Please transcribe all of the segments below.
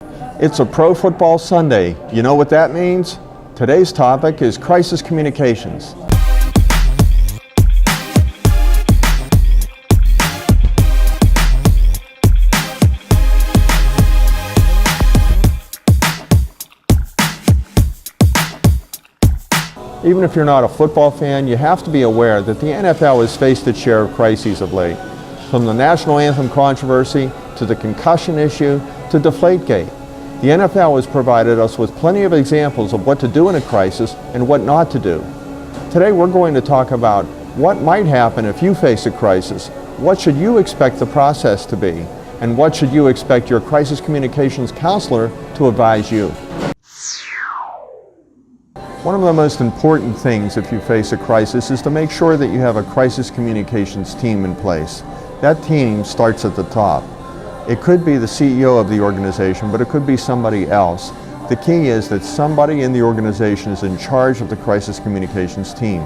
It's a Pro Football Sunday. You know what that means? Today's topic is crisis communications. Even if you're not a football fan, you have to be aware that the NFL has faced its share of crises of late. From the national anthem controversy, to the concussion issue, to Deflategate. The NFL has provided us with plenty of examples of what to do in a crisis and what not to do. Today we're going to talk about what might happen if you face a crisis, what should you expect the process to be, and what should you expect your crisis communications counselor to advise you. One of the most important things if you face a crisis is to make sure that you have a crisis communications team in place. That team starts at the top. It could be the CEO of the organization, but it could be somebody else. The key is that somebody in the organization is in charge of the crisis communications team.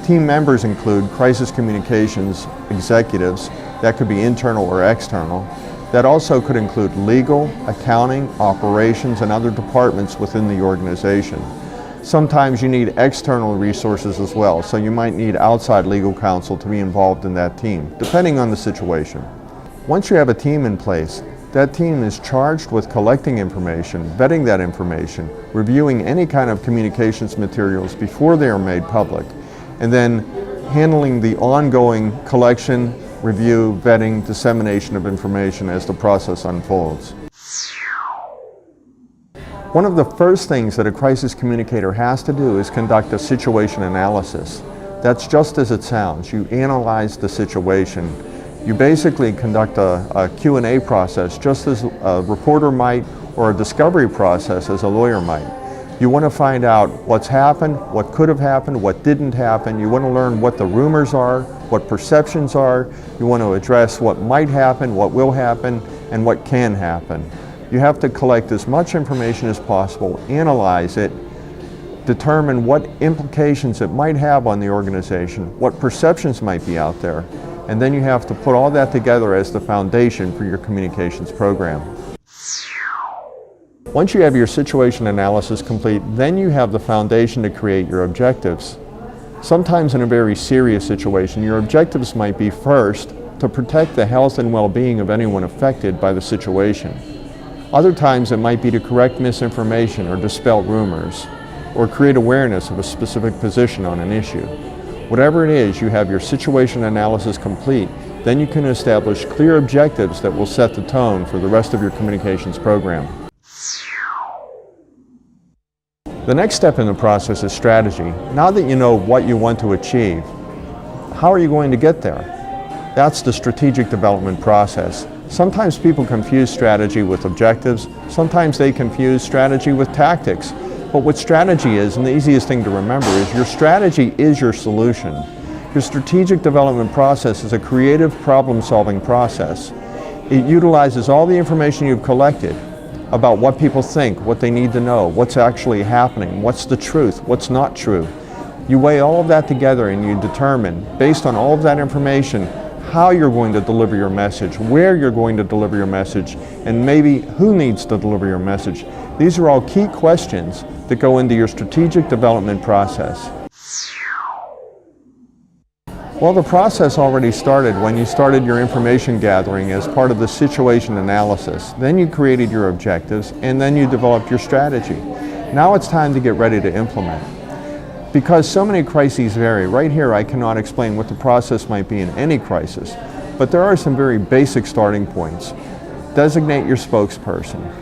Team members include crisis communications executives, that could be internal or external. That also could include legal, accounting, operations, and other departments within the organization. Sometimes you need external resources as well, so you might need outside legal counsel to be involved in that team, depending on the situation. Once you have a team in place, that team is charged with collecting information, vetting that information, reviewing any kind of communications materials before they are made public, and then handling the ongoing collection, review, vetting, dissemination of information as the process unfolds. One of the first things that a crisis communicator has to do is conduct a situation analysis. That's just as it sounds. You analyze the situation. You basically conduct a Q&A process just as a reporter might, or a discovery process as a lawyer might. You want to find out what's happened, what could have happened, what didn't happen. You want to learn what the rumors are, what perceptions are. You want to address what might happen, what will happen, and what can happen. You have to collect as much information as possible, analyze it, determine what implications it might have on the organization, what perceptions might be out there, and then you have to put all that together as the foundation for your communications program. Once you have your situation analysis complete, then you have the foundation to create your objectives. Sometimes in a very serious situation, your objectives might be first, to protect the health and well-being of anyone affected by the situation. Other times it might be to correct misinformation or dispel rumors, or create awareness of a specific position on an issue. Whatever it is, you have your situation analysis complete, then you can establish clear objectives that will set the tone for the rest of your communications program. The next step in the process is strategy. Now that you know what you want to achieve, how are you going to get there? That's the strategic development process. Sometimes people confuse strategy with objectives. Sometimes they confuse strategy with tactics. But what strategy is, and the easiest thing to remember, is your strategy is your solution. Your strategic development process is a creative problem-solving process. It utilizes all the information you've collected about what people think, what they need to know, what's actually happening, what's the truth, what's not true. You weigh all of that together and you determine, based on all of that information, how you're going to deliver your message, where you're going to deliver your message, and maybe who needs to deliver your message. These are all key questions that go into your strategic development process. Well, the process already started when you started your information gathering as part of the situation analysis. Then you created your objectives, and then you developed your strategy. Now it's time to get ready to implement. Because so many crises vary, right here I cannot explain what the process might be in any crisis, but there are some very basic starting points. Designate your spokesperson.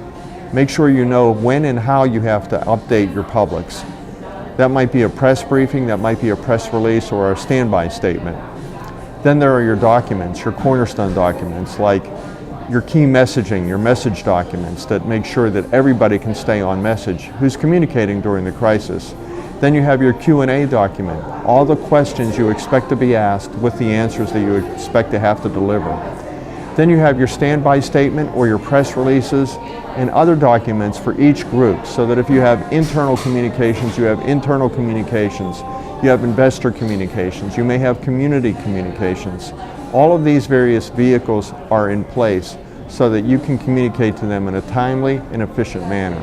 Make sure you know when and how you have to update your publics. That might be a press briefing, that might be a press release, or a standby statement. Then there are your documents, your cornerstone documents, like your key messaging, your message documents that make sure that everybody can stay on message who's communicating during the crisis. Then you have your Q&A document, all the questions you expect to be asked with the answers that you expect to have to deliver. Then you have your standby statement or your press releases and other documents for each group, so that if you have internal communications, you have internal communications, you have investor communications, you may have community communications. All of these various vehicles are in place so that you can communicate to them in a timely and efficient manner.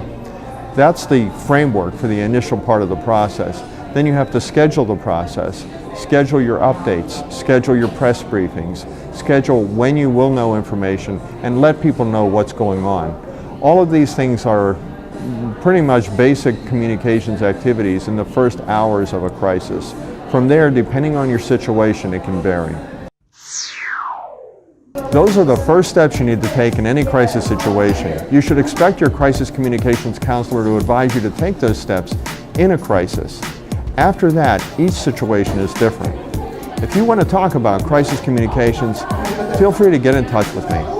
That's the framework for the initial part of the process. Then you have to schedule the process, schedule your updates, schedule your press briefings, schedule when you will know information, and let people know what's going on. All of these things are pretty much basic communications activities in the first hours of a crisis. From there, depending on your situation, it can vary. Those are the first steps you need to take in any crisis situation. You should expect your crisis communications counselor to advise you to take those steps in a crisis. After that, each situation is different. If you want to talk about crisis communications, feel free to get in touch with me.